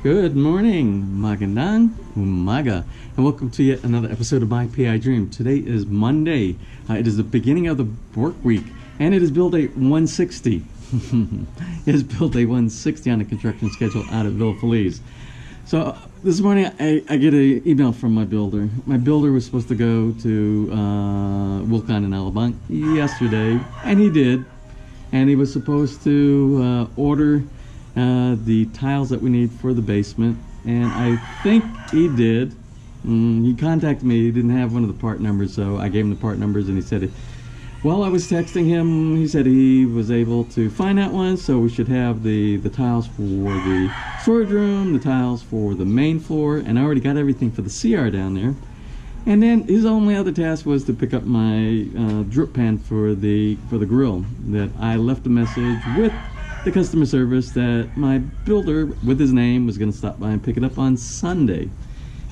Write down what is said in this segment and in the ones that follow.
Good morning, magandang umaga, and welcome to yet another episode of My PI Dream. Today is Monday. It is the beginning of the work week, and it is build day 160. It is build day 160 on the construction schedule out at Villa FELIZ. So this morning I get an email from my builder. My builder was supposed to go to Wilcon and Alabang yesterday, and he did. And he was supposed to order the tiles that we need for the basement, and I think he did. He contacted me. He didn't have one of the part numbers, so I gave him the part numbers, and he said, while I was texting him, he said he was able to find that one, so we should have the tiles for the storage room, the tiles for the main floor, and I already got everything for the CR down there. And then his only other task was to pick up my drip pan for the grill. That I left a message with the customer service that my builder with his name was going to stop by and pick it up on Sunday.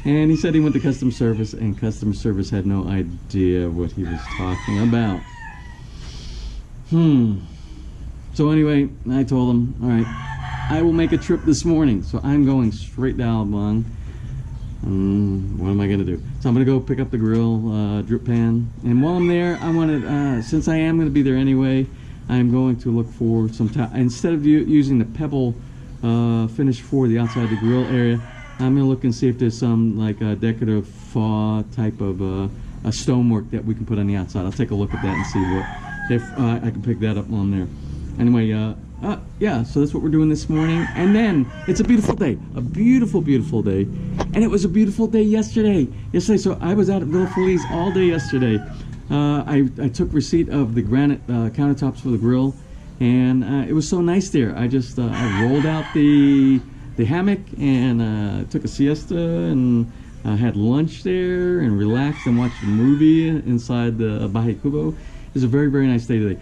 And he said he went to customer service, and customer service had no idea what he was talking about. So anyway, I told him, all right, I will make a trip this morning. So I'm going straight to Alabang. What am I going to do? So I'm going to go pick up the grill, drip pan. And while I'm there, I wanted, since I am going to be there anyway, I'm going to look for some tile. Instead of using the pebble finish for the outside the grill area, I'm going to look and see if there's some like a decorative faux type of a stonework that we can put on the outside. I'll take a look at that and see if I can pick that up on there. Anyway, yeah, so that's what we're doing this morning. And then it's a beautiful day, a beautiful, beautiful day. And it was a beautiful day yesterday. So I was out at Villa FELIZ all day yesterday. I took receipt of the granite countertops for the grill, and it was so nice there. I just I rolled out the hammock and took a siesta and had lunch there and relaxed and watched a movie inside the Bahay Kubo. It was a very, very nice day today.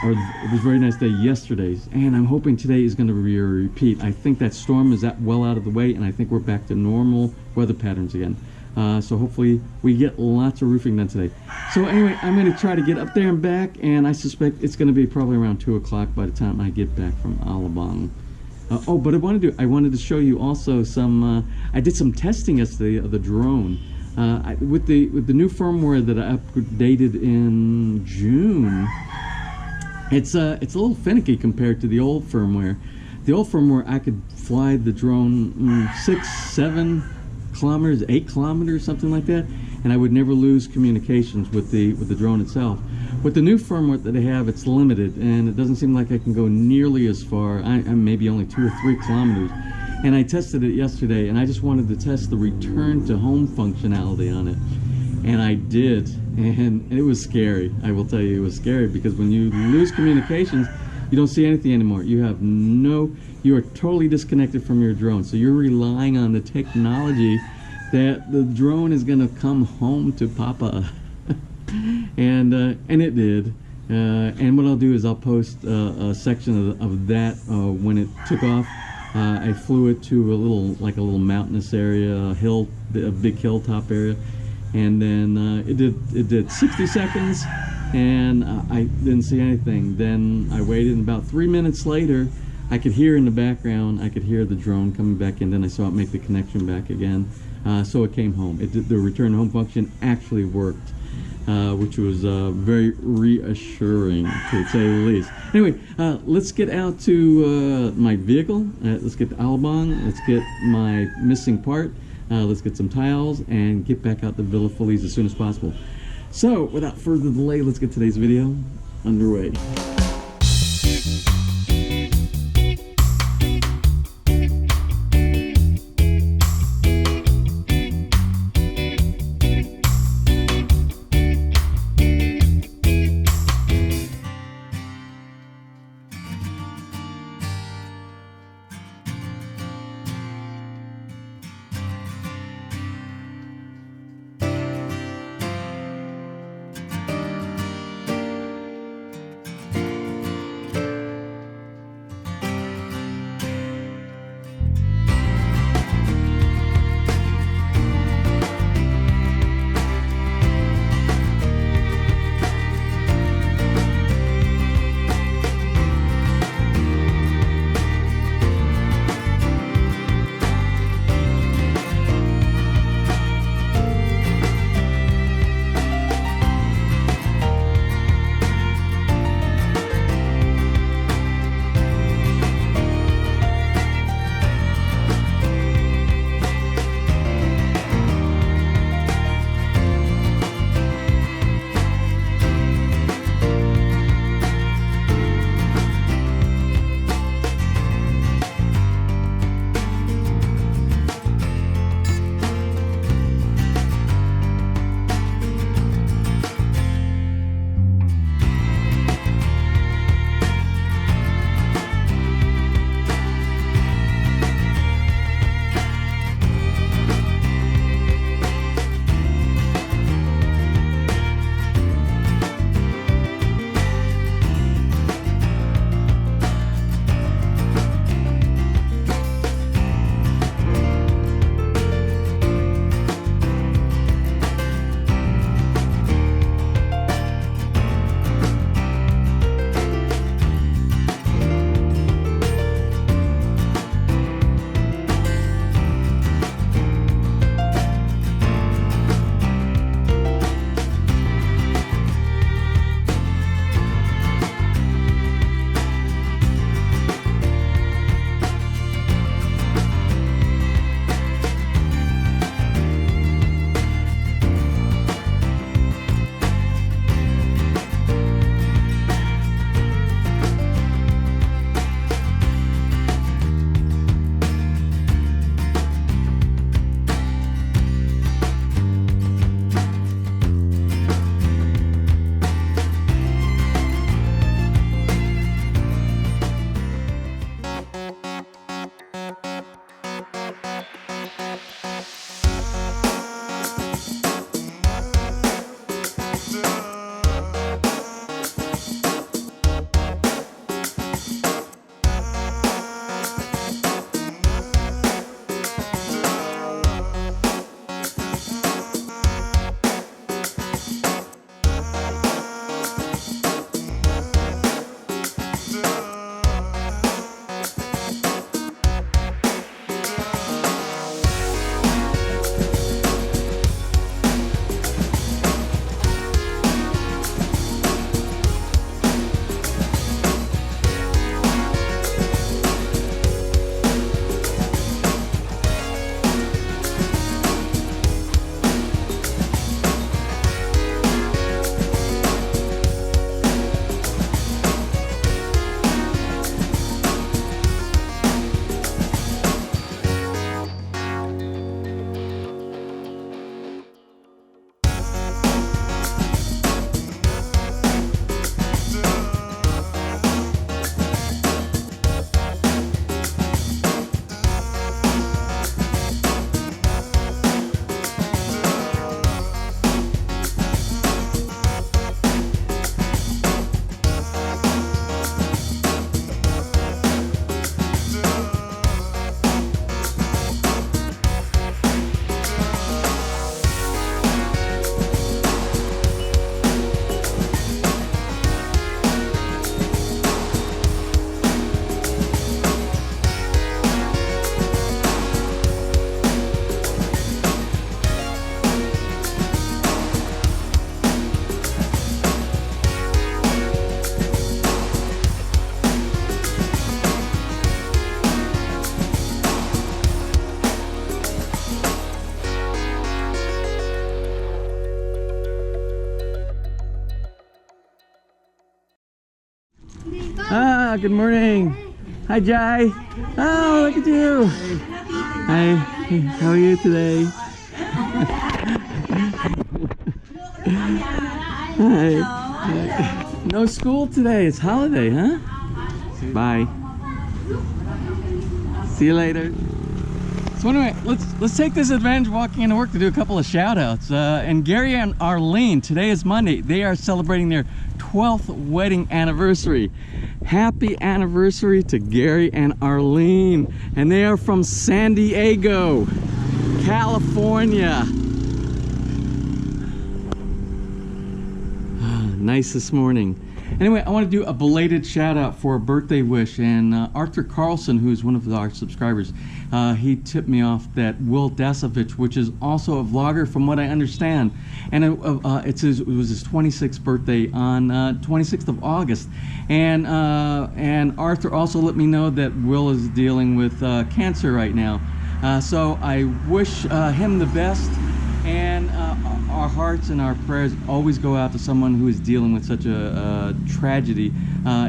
Or it was a very nice day yesterday, and I'm hoping today is going to be a repeat. I think that storm is well out of the way, and I think we're back to normal weather patterns again. So hopefully we get lots of roofing done today. So anyway, I'm going to try to get up there and back, and I suspect it's going to be probably around 2 o'clock by the time I get back from Alabang. But I wanted to show you also some. I did some testing yesterday of the drone with the new firmware that I updated in June. It's a little finicky compared to the old firmware. The old firmware, I could fly the drone 6, 7 kilometers, 8 kilometers, something like that, and I would never lose communications with the drone itself. With the new firmware that they have, it's limited, and it doesn't seem like I can go nearly as far. I'm maybe only 2 or 3 kilometers. And I tested it yesterday, and I just wanted to test the return to home functionality on it. And I did, and it was scary. I will tell you, it was scary, because when you lose communications, you don't see anything anymore. You are totally disconnected from your drone. So you're relying on the technology that the drone is going to come home to Papa. and it did. And what I'll do is I'll post a section of that when it took off. I flew it to a little mountainous area, a big hilltop area. And then it did 60 seconds, and I didn't see anything. Then I waited, and about 3 minutes later, I could hear in the background, I could hear the drone coming back in. Then I saw it make the connection back again. So it came home. The return home function actually worked, which was very reassuring, to say the least. Anyway, let's get out to my vehicle. Let's get to Alabang. Let's get my missing part. Let's get some tiles and get back out to Villa FELIZ as soon as possible. So, without further delay, let's get today's video underway. Ah, good morning. Hi, Jai. Oh, look at you. Hi. Hey, how are you today? Hi. No school today. It's holiday, huh? Bye. See you later. So anyway, let's take this advantage walking into work to do a couple of shout outs. And Gary and Arlene, today is Monday. They are celebrating their 12th wedding anniversary. Happy anniversary to Gary and Arlene. And they are from San Diego, California. Nice this morning. Anyway, I want to do a belated shout out for a birthday wish, and Arthur Carlson, who's one of our subscribers, he tipped me off that Will Dasovich, which is also a vlogger from what I understand, and it was his 26th birthday on 26th of August, and Arthur also let me know that Will is dealing with cancer right now, so I wish him the best. And our hearts and our prayers always go out to someone who is dealing with such a tragedy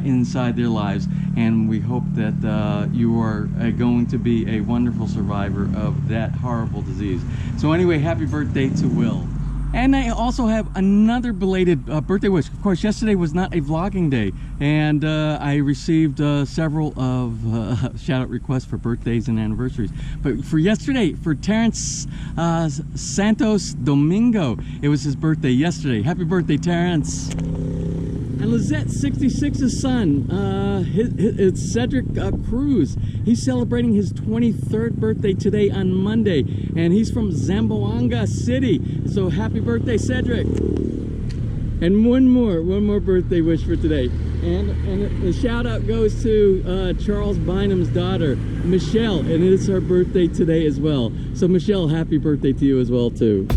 inside their lives. And we hope that you are going to be a wonderful survivor of that horrible disease. So anyway, happy birthday to Will. And I also have another belated birthday wish. Of course, yesterday was not a vlogging day, and I received several of shout-out requests for birthdays and anniversaries. But for yesterday, for Terrence Santos Domingo, it was his birthday yesterday. Happy birthday, Terrence! And Lizette, 66's son, it's Cedric Cruz. He's celebrating his 23rd birthday today on Monday, and he's from Zamboanga City. So happy birthday, Cedric! And one more birthday wish for today. And the shout out goes to Charles Bynum's daughter, Michelle, and it's her birthday today as well. So Michelle, happy birthday to you as well too.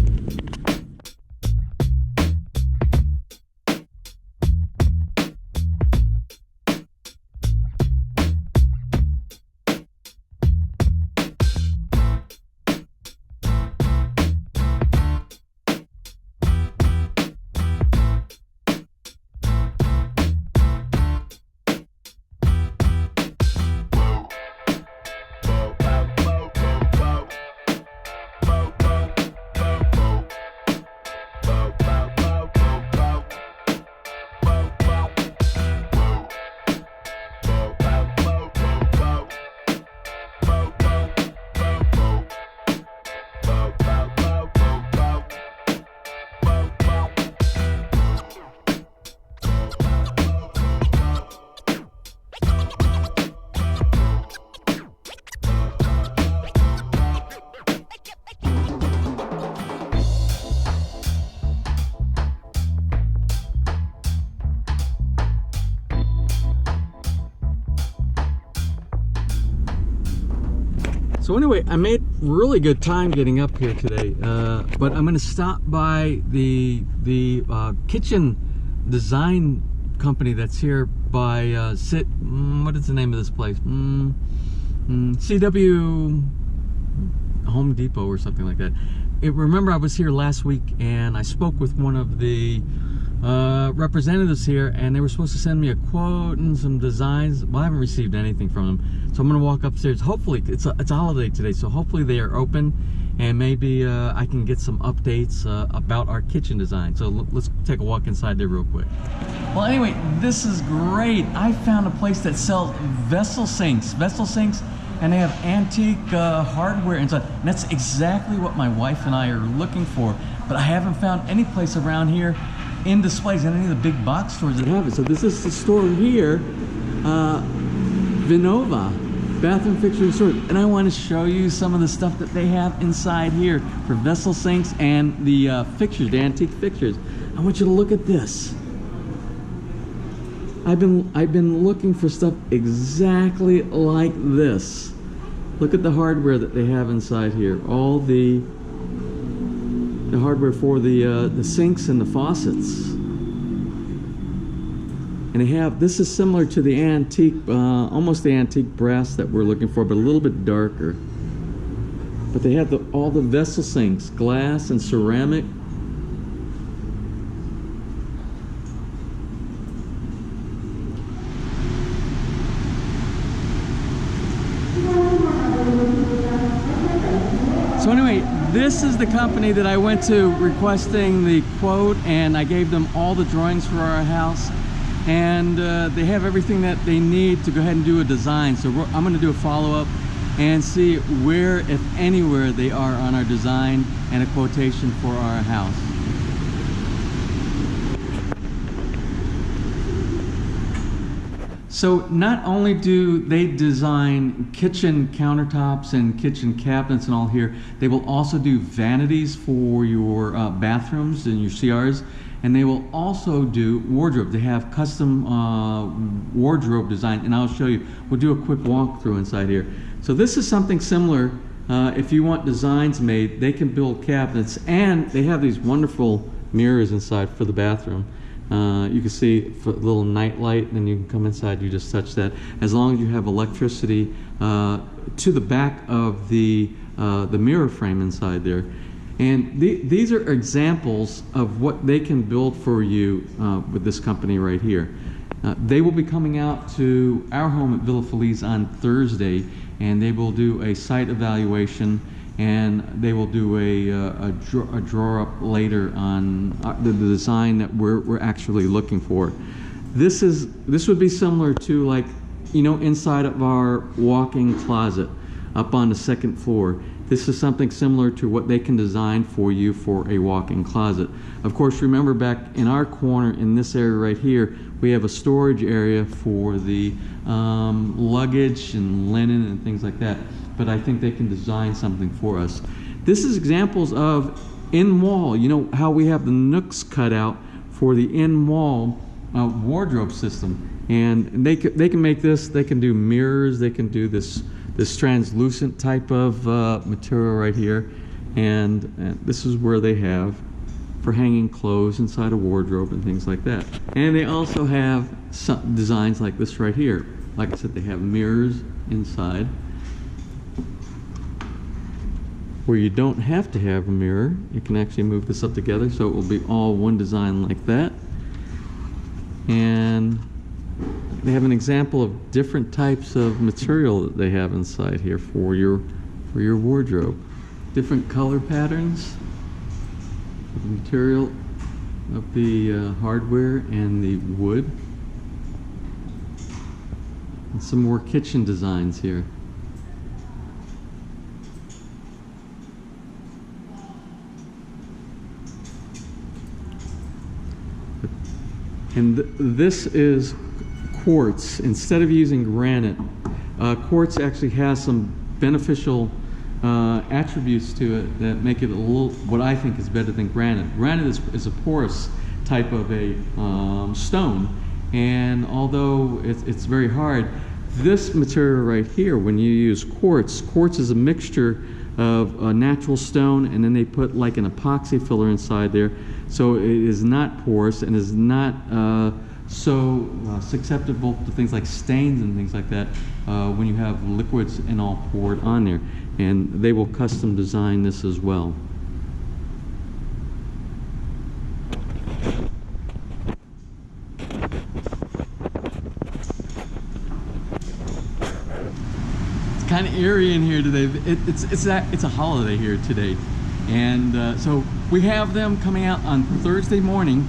So anyway, I made really good time getting up here today, but I'm going to stop by the kitchen design company that's here by what is the name of this place? CW Home Depot or something like that. Remember, I was here last week and I spoke with one of the representatives here, and they were supposed to send me a quote and some designs. Well, I haven't received anything from them, so I'm gonna walk upstairs. Hopefully, it's a holiday today, so hopefully they are open, and maybe I can get some updates about our kitchen design. So let's take a walk inside there real quick. Well, anyway, this is great. I found a place that sells vessel sinks, and they have antique hardware inside. And that's exactly what my wife and I are looking for, but I haven't found any place around here in displays in any of the big box stores that have it. So this is the store here, Vinova, bathroom fixture and storage. And I want to show you some of the stuff that they have inside here for vessel sinks and the fixtures, the antique fixtures. I want you to look at this. I've been looking for stuff exactly like this. Look at the hardware that they have inside here. All the hardware for the sinks and the faucets. And they have, this is similar to the antique, almost the antique brass that we're looking for, but a little bit darker. But they have all the vessel sinks, glass and ceramic. So anyway, this is the company that I went to requesting the quote, and I gave them all the drawings for our house, and they have everything that they need to go ahead and do a design. So I'm going to do a follow-up and see where, if anywhere, they are on our design and a quotation for our house. So not only do they design kitchen countertops and kitchen cabinets and all here, they will also do vanities for your bathrooms and your CRs, and they will also do wardrobe. They have custom wardrobe design, and I'll show you. We'll do a quick walkthrough inside here. So this is something similar. If you want designs made, they can build cabinets, and they have these wonderful mirrors inside for the bathroom. You can see a little night light, and you can come inside, you just touch that. As long as you have electricity to the back of the mirror frame inside there. And these are examples of what they can build for you with this company right here. They will be coming out to our home at Villa FELIZ on Thursday, and they will do a site evaluation, and they will do a draw up later on the design that we're actually looking for. This would be similar to, like, you know, inside of our walk-in closet up on the second floor. This is something similar to what they can design for you for a walk-in closet. Of course, remember back in our corner in this area right here, we have a storage area for the luggage and linen and things like that. But I think they can design something for us. This is examples of in-wall. You know how we have the nooks cut out for the in-wall wardrobe system, and they can make this. They can do mirrors. They can do this translucent type of material right here, and this is where they have for hanging clothes inside a wardrobe and things like that. And they also have some designs like this right here. Like I said, they have mirrors inside, where you don't have to have a mirror. You can actually move this up together, so it will be all one design like that. And they have an example of different types of material that they have inside here for your wardrobe. Different color patterns, the material of the hardware and the wood. And some more kitchen designs here. And this is quartz. Instead of using granite, quartz actually has some beneficial attributes to it that make it a little, what I think is better than granite. Granite is a porous type of a stone, and although it's very hard, this material right here, when you use quartz is a mixture of a natural stone, and then they put like an epoxy filler inside there, so it is not porous and is not so susceptible to things like stains and things like that when you have liquids and all poured on there. And they will custom design this as well. Kind of eerie in here today. It's a holiday here today, and so we have them coming out on Thursday morning,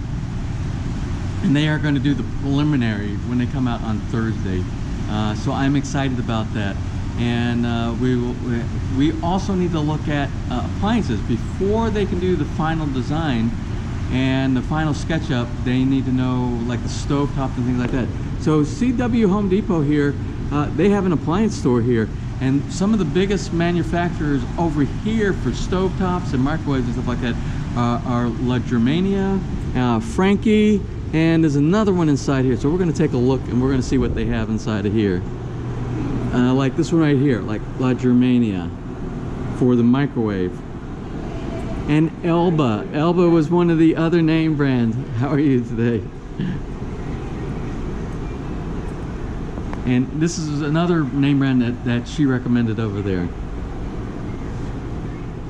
and they are going to do the preliminary when they come out on Thursday. So I'm excited about that, and we also need to look at appliances before they can do the final design and the final SketchUp. They need to know, like, the stove top and things like that. So CW Home Depot here, they have an appliance store here. And some of the biggest manufacturers over here for stovetops and microwaves and stuff like that are La Germania, Frankie, and there's another one inside here. So we're going to take a look, and we're going to see what they have inside of here. Like this one right here, like La Germania for the microwave. And Elba. Elba was one of the other name brands. How are you today? And this is another name brand that she recommended over there.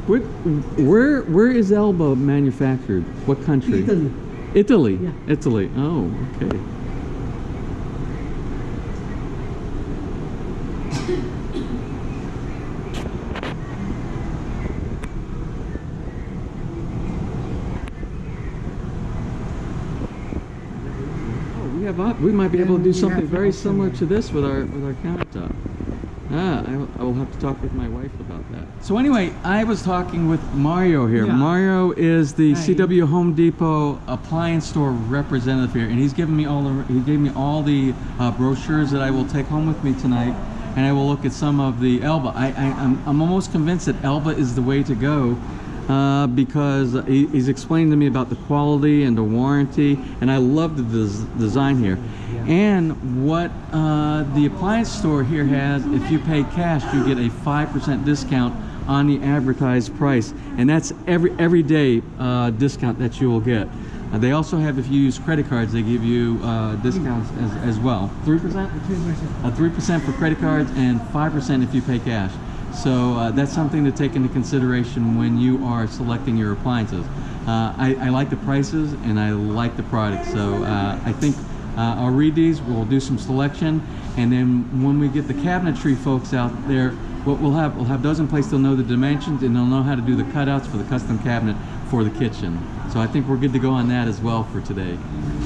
Where is Elba manufactured? What country? Italy. Italy? Yeah. Italy. Oh, okay. have we might be able to do something very similar to this with our countertop. I will have to talk with my wife about that. So anyway, I was talking with Mario here. Yeah. Mario is the CW Home Depot appliance store representative here, and he gave me all the brochures that I will take home with me tonight, and I will look at some of the Elba. I'm almost convinced that Elba is the way to go. Because he's explained to me about the quality and the warranty, and I love the design here. And what the appliance store here has, if you pay cash, you get a 5% discount on the advertised price, and that's everyday discount that you will get. They also have, if you use credit cards, they give you discounts as well. 3%? 3% for credit cards and 5% if you pay cash. So that's something to take into consideration when you are selecting your appliances. I like the prices and I like the product, so I think I'll read these, we'll do some selection, and then when we get the cabinetry folks out there, what we'll have those in place. They'll know the dimensions and they'll know how to do the cutouts for the custom cabinet for the kitchen. So I think we're good to go on that as well for today.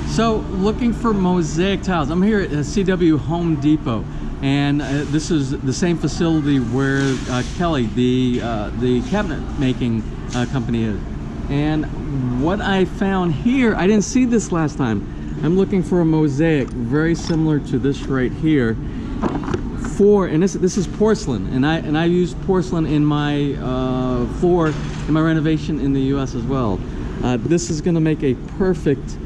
So looking for mosaic tiles. I'm here at CW Home Depot. And this is the same facility where Kelly, the cabinet making company is. And what I found here, I didn't see this last time. I'm looking for a mosaic very similar to this right here. And this is porcelain, and I use porcelain in my floor in my renovation in the U.S. as well. This is going to make a perfect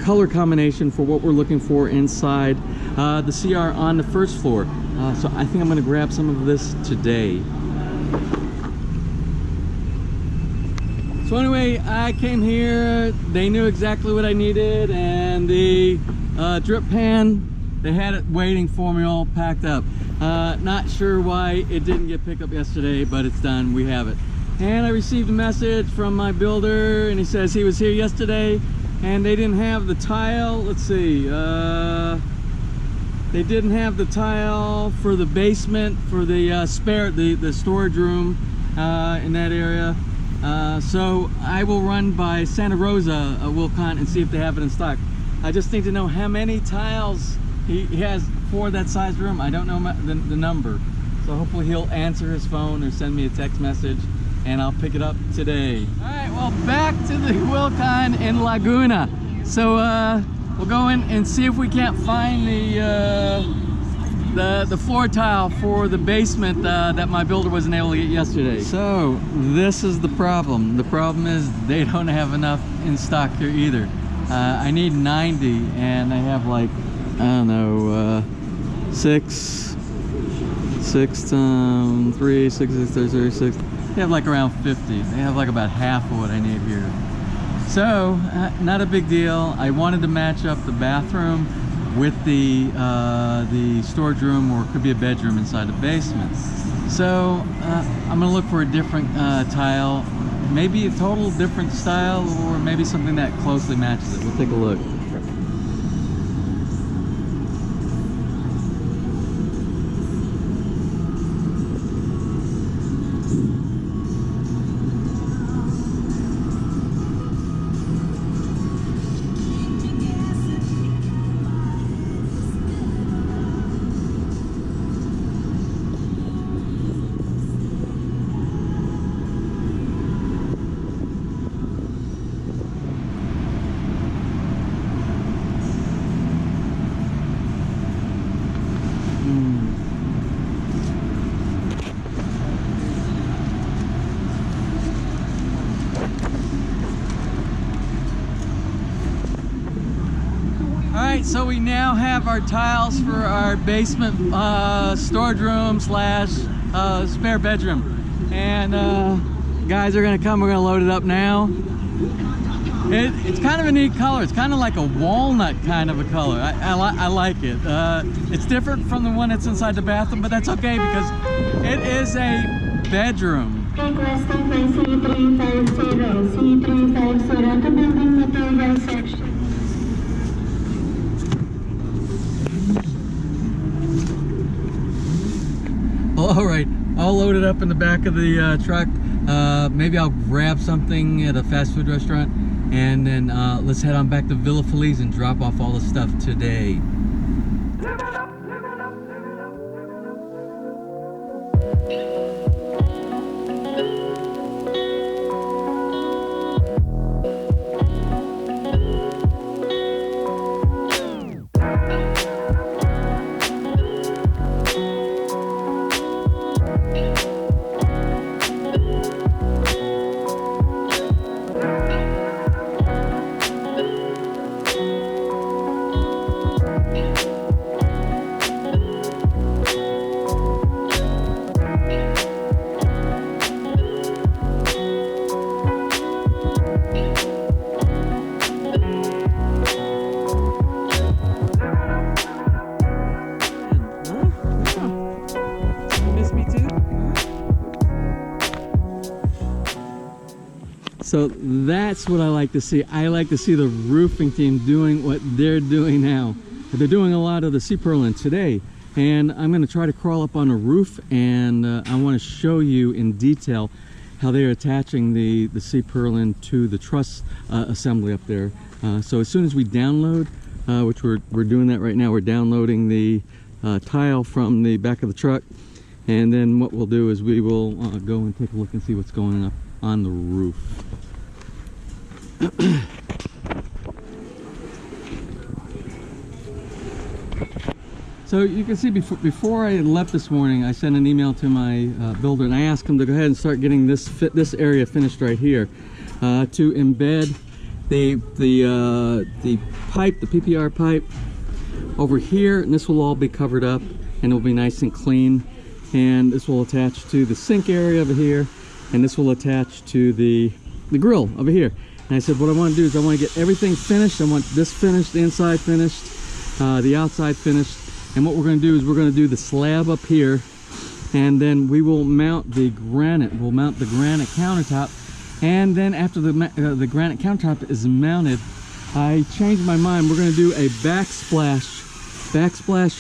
color combination for what we're looking for inside the CR on the first floor. So I think I'm going to grab some of this today. So anyway, I came here, they knew exactly what I needed, and the drip pan, they had it waiting for me all packed up. Not sure why it didn't get picked up yesterday, but it's done, we have it. And I received a message from my builder, and he says he was here yesterday and they didn't have the tile. Let's see, they didn't have the tile for the basement for the the storage room in that area. So I will run by Santa Rosa, Wilcon, and see if they have it in stock. I just need to know how many tiles he has for that size room. I don't know the number, so hopefully he'll answer his phone or send me a text message, and I'll pick it up today. All right, well, back to the Wilcon and Laguna. So we'll go in and see if we can't find the floor tile for the basement that my builder wasn't able to get yesterday. So this is the problem. The problem is they don't have enough in stock here either. I need 90, and I have like, I don't know, 6 times 3, 6, 36. They have like around 50. They have like about half of what I need here. So not a big deal. I wanted to match up the bathroom with the storage room, or it could be a bedroom inside the basement. So I'm gonna look for a different tile, maybe a total different style, or maybe something that closely matches it. We'll take a look. So we now have our tiles for our basement storage room slash spare bedroom, and guys are gonna come. We're gonna load it up now. It's kind of a neat color. It's kind of like a walnut kind of a color. I like it. It's different from the one that's inside the bathroom, but that's okay because it is a bedroom. All right, I'll load it up in the back of the truck. Maybe I'll grab something at a fast food restaurant and then let's head on back to Villa Feliz and drop off all the stuff today. So that's what I like to see. I like to see the roofing team doing what they're doing now. They're doing a lot of the C-purlin today, and I'm going to try to crawl up on a roof, and I want to show you in detail how they're attaching the C-purlin to the truss assembly up there. So as soon as we download, which we're doing that right now, we're downloading the tile from the back of the truck, and then what we'll do is we will go and take a look and see what's going up on the roof. So you can see before I left this morning, I sent an email to my builder, and I asked him to go ahead and start getting this area finished right here, to embed the pipe, the PPR pipe over here, and this will all be covered up and it'll be nice and clean, and this will attach to the sink area over here, and this will attach to the grill over here. And I said what I want to do is I want to get everything finished. I want this finished, the inside finished, the outside finished, and what we're going to do is we're going to do the slab up here, and then we will mount the granite. We'll mount the granite countertop, and then after the granite countertop is mounted, I changed my mind. We're going to do a backsplash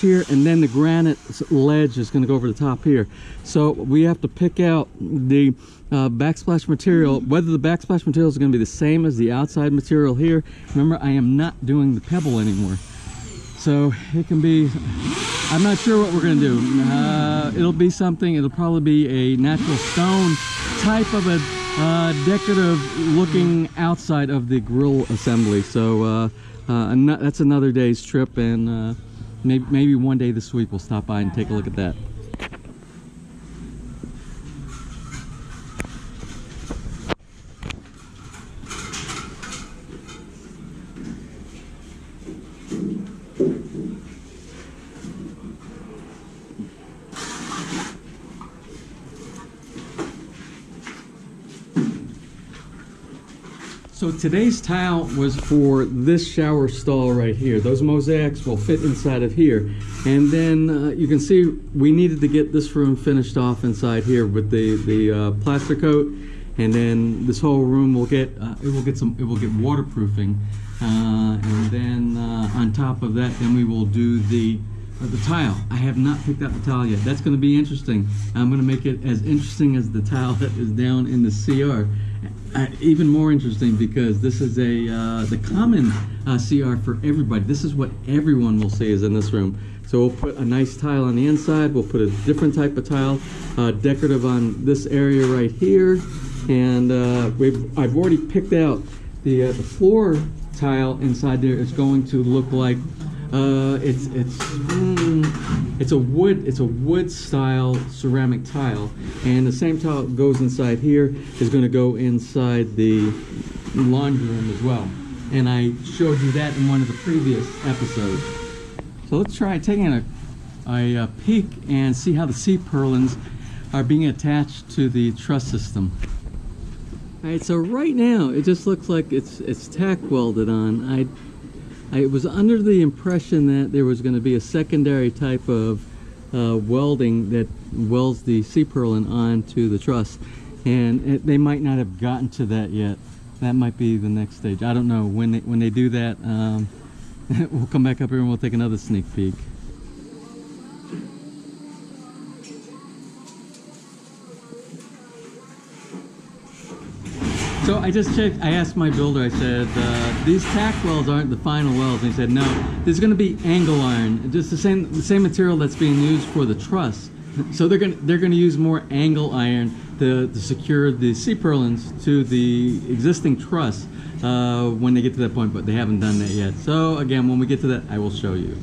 here, and then the granite ledge is going to go over the top here. So we have to pick out the backsplash material, whether the backsplash material is going to be the same as the outside material here. Remember, I am not doing the pebble anymore, so it can be, I'm not sure what we're going to do. It'll be something, it'll probably be a natural stone type of a decorative looking outside of the grill assembly. So that's another day's trip, and maybe one day this week we'll stop by and take a look at that. So today's tile was for this shower stall right here. Those mosaics will fit inside of here. And then you can see we needed to get this room finished off inside here with the plaster coat. And then this whole room will get waterproofing. And then on top of that, then we will do the tile. I have not picked out the tile yet. That's going to be interesting. I'm going to make it as interesting as the tile that is down in the CR. Even more interesting, because this is the common CR for everybody. This is what everyone will see is in this room. So we'll put a nice tile on the inside. We'll put a different type of tile, decorative on this area right here. And I've already picked out the floor tile inside there. Is going to look like it's a wood style ceramic tile, and the same tile that goes inside here is going to go inside the laundry room as well. And I showed you that in one of the previous episodes. So let's try taking a peek and see how the C-purlins are being attached to the truss system. Alright, so right now it just looks like it's tack welded on. I was under the impression that there was going to be a secondary type of welding that welds the C-purlin onto the truss, and they might not have gotten to that yet. That might be the next stage. I don't know when they do that. We'll come back up here and we'll take another sneak peek. So I just checked, I asked my builder, I said, these tack welds aren't the final welds. And he said, no, there's gonna be angle iron, just the same material that's being used for the truss. So they're gonna use more angle iron to secure the C-purlins to the existing truss when they get to that point, but they haven't done that yet. So again, when we get to that, I will show you.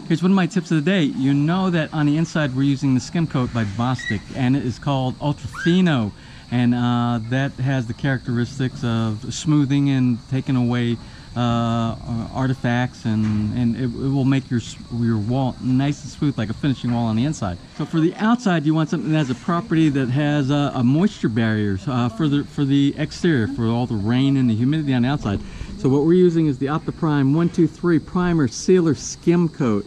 Here's one of my tips of the day. You know that on the inside we're using the skim coat by Bostik, and it is called Ultra Fino, and that has the characteristics of smoothing and taking away artifacts, and it will make your wall nice and smooth like a finishing wall on the inside. So for the outside, you want something that has a property that has a moisture barrier for the exterior, for all the rain and the humidity on the outside. So what we're using is the OptiPrime 123 Primer Sealer Skim Coat,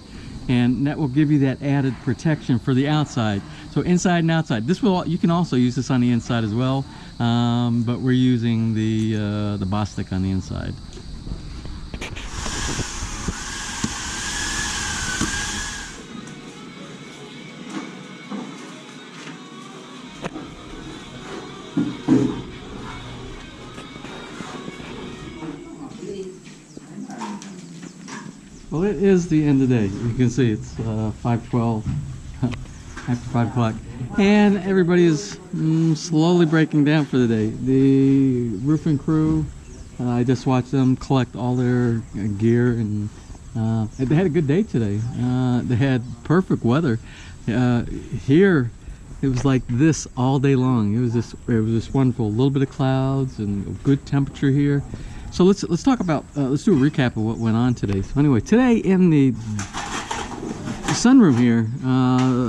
and that will give you that added protection for the outside. So inside and outside. You can also use this on the inside as well, but we're using the Bostik on the inside. Well, it is the end of the day. You can see it's 5:12, after 5 o'clock, and everybody is slowly breaking down for the day. The roofing crew, I just watched them collect all their gear, and they had a good day today. They had perfect weather. Here, it was like this all day long. It was just wonderful. A little bit of clouds and a good temperature here. So let's talk about let's do a recap of what went on today. So anyway, today in the sunroom here,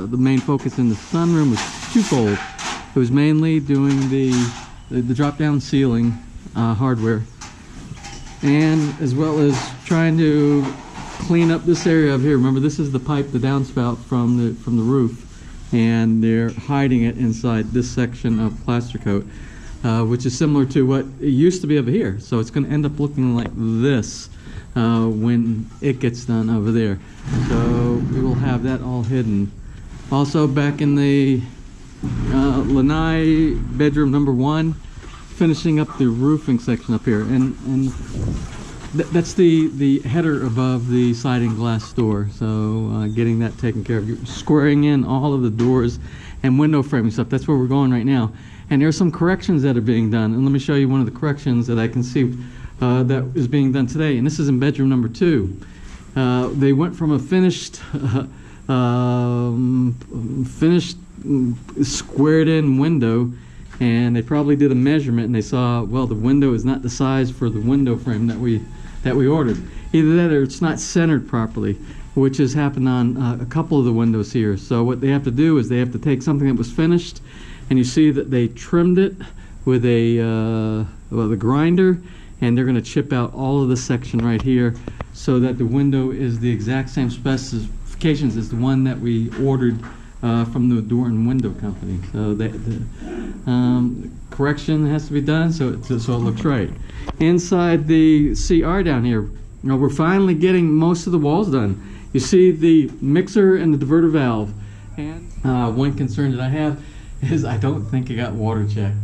the main focus in the sunroom was twofold. It was mainly doing the drop-down ceiling hardware, and as well as trying to clean up this area up here. Remember, this is the pipe, the downspout from the roof, and they're hiding it inside this section of plaster coat. Which is similar to what it used to be over here. So it's going to end up looking like this when it gets done over there. So we will have that all hidden. Also back in the lanai bedroom number 1, finishing up the roofing section up here. And that's the header above the sliding glass door. So getting that taken care of. Squaring in all of the doors and window framing stuff. That's where we're going right now. And there's some corrections that are being done. And let me show you one of the corrections that I can see that is being done today. And this is in bedroom number 2. They went from a finished squared in window, and they probably did a measurement, and they saw, well, the window is not the size for the window frame that we ordered. Either that or it's not centered properly, which has happened on a couple of the windows here. So what they have to do is they have to take something that was finished, and you see that they trimmed it with a grinder, and they're going to chip out all of this section right here so that the window is the exact same specifications as the one that we ordered from the door and window company. So the correction has to be done so it looks right. Inside the CR down here, we're finally getting most of the walls done. You see the mixer and the diverter valve. And one concern that I have is I don't think it got water checked.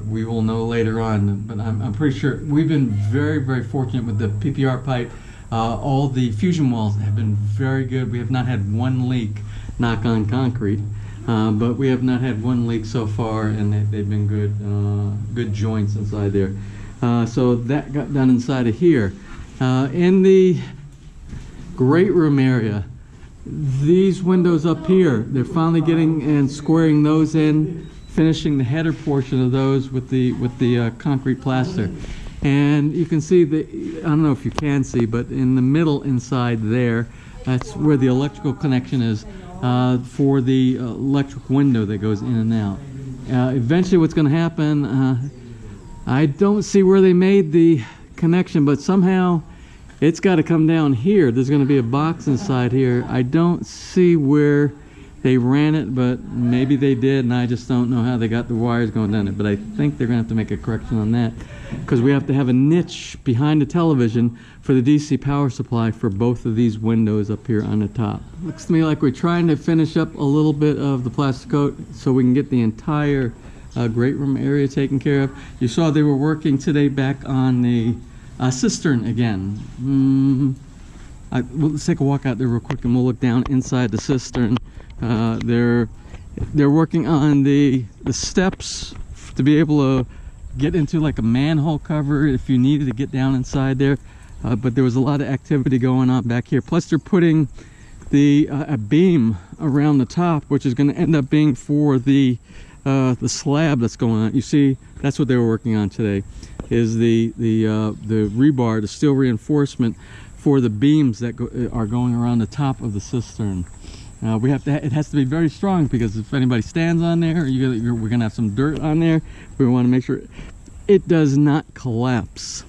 We will know later on, but I'm pretty sure. We've been very, very fortunate with the PPR pipe. All the fusion walls have been very good. We have not had one leak, knock on concrete, but we have not had one leak so far, and they've been good joints inside there. So that got done inside of here. In the great room area, these windows up here, they're finally getting and squaring those in, finishing the header portion of those with the concrete plaster. And you can see I don't know if you can see, but in the middle inside there, that's where the electrical connection is for the electric window that goes in and out. Eventually what's going to happen, I don't see where they made the connection, but somehow it's got to come down here. There's going to be a box inside here. I don't see where they ran it, but maybe they did, and I just don't know how they got the wires going down it. But I think they're gonna have to make a correction on that, because we have to have a niche behind the television for the DC power supply for both of these windows up here on the top. Looks to me like we're trying to finish up a little bit of the plastic coat so we can get the entire great room area taken care of. You saw they were working today back on the cistern again. Well, let's take a walk out there real quick and we'll look down inside the cistern. They're working on the steps to be able to get into like a manhole cover if you needed to get down inside there. But there was a lot of activity going on back here. Plus they're putting a beam around the top, which is going to end up being for the slab that's going on. You see, that's what they were working on today, is the rebar, the steel reinforcement for the beams that are going around the top of the cistern. We have to. It has to be very strong, because if anybody stands on there, we're gonna have some dirt on there. We want to make sure it does not collapse.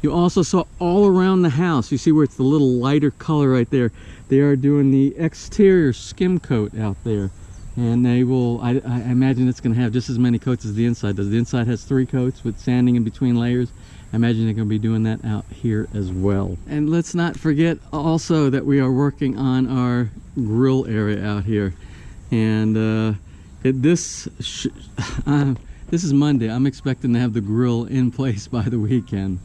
You also saw all around the house. You see where it's the little lighter color right there. They are doing the exterior skim coat out there, and they will. I imagine it's gonna have just as many coats as the inside does. The inside has 3 coats with sanding in between layers. I imagine they're going to be doing that out here as well. And let's not forget also that we are working on our grill area out here. And this is Monday. I'm expecting to have the grill in place by the weekend.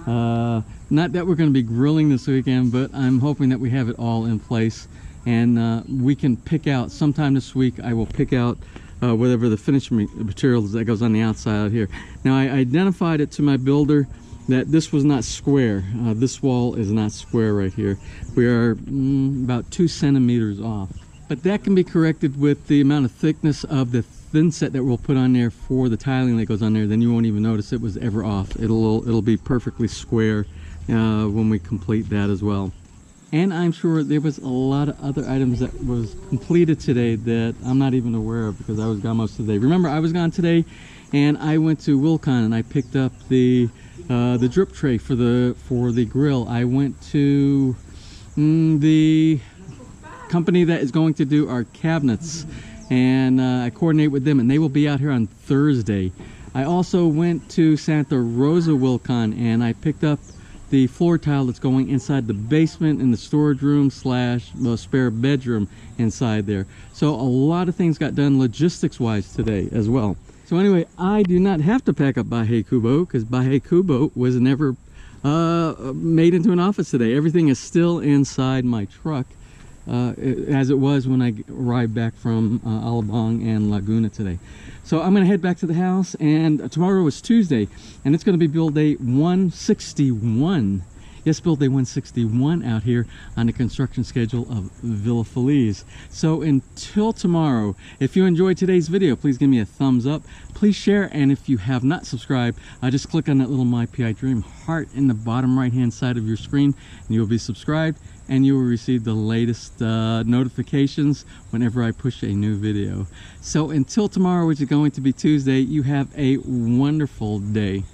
Not that we're going to be grilling this weekend, but I'm hoping that we have it all in place. And we can pick out, sometime this week, I will pick out whatever the finished materials that goes on the outside out here. Now I identified it to my builder that this was not square. This wall is not square right here. We are about 2 centimeters off. But that can be corrected with the amount of thickness of the thin set that we'll put on there for the tiling that goes on there. Then you won't even notice it was ever off. It'll be perfectly square when we complete that as well. And I'm sure there was a lot of other items that was completed today that I'm not even aware of, because I was gone most of the day. Remember, I was gone today, and I went to Wilcon and I picked up the drip tray for the grill. I went to the company that is going to do our cabinets, and I coordinate with them, and they will be out here on Thursday. I also went to Santa Rosa Wilcon and I picked up the floor tile that's going inside the basement in the storage room / spare bedroom inside there. So a lot of things got done logistics wise today as well. So anyway, I do not have to pack up Bahay Kubo, because Bahay Kubo was never made into an office today. Everything is still inside my truck, as it was when I arrived back from Alabang and Laguna today. So I'm going to head back to the house, and tomorrow is Tuesday, and it's going to be build day 161. Yes, build day 161 out here on the construction schedule of Villa FELIZ. So until tomorrow, if you enjoyed today's video, please give me a thumbs up. Please share, and if you have not subscribed, just click on that little My PI Dream heart in the bottom right hand side of your screen, and you'll be subscribed, and you will receive the latest notifications whenever I push a new video. So until tomorrow, which is going to be Tuesday, you have a wonderful day.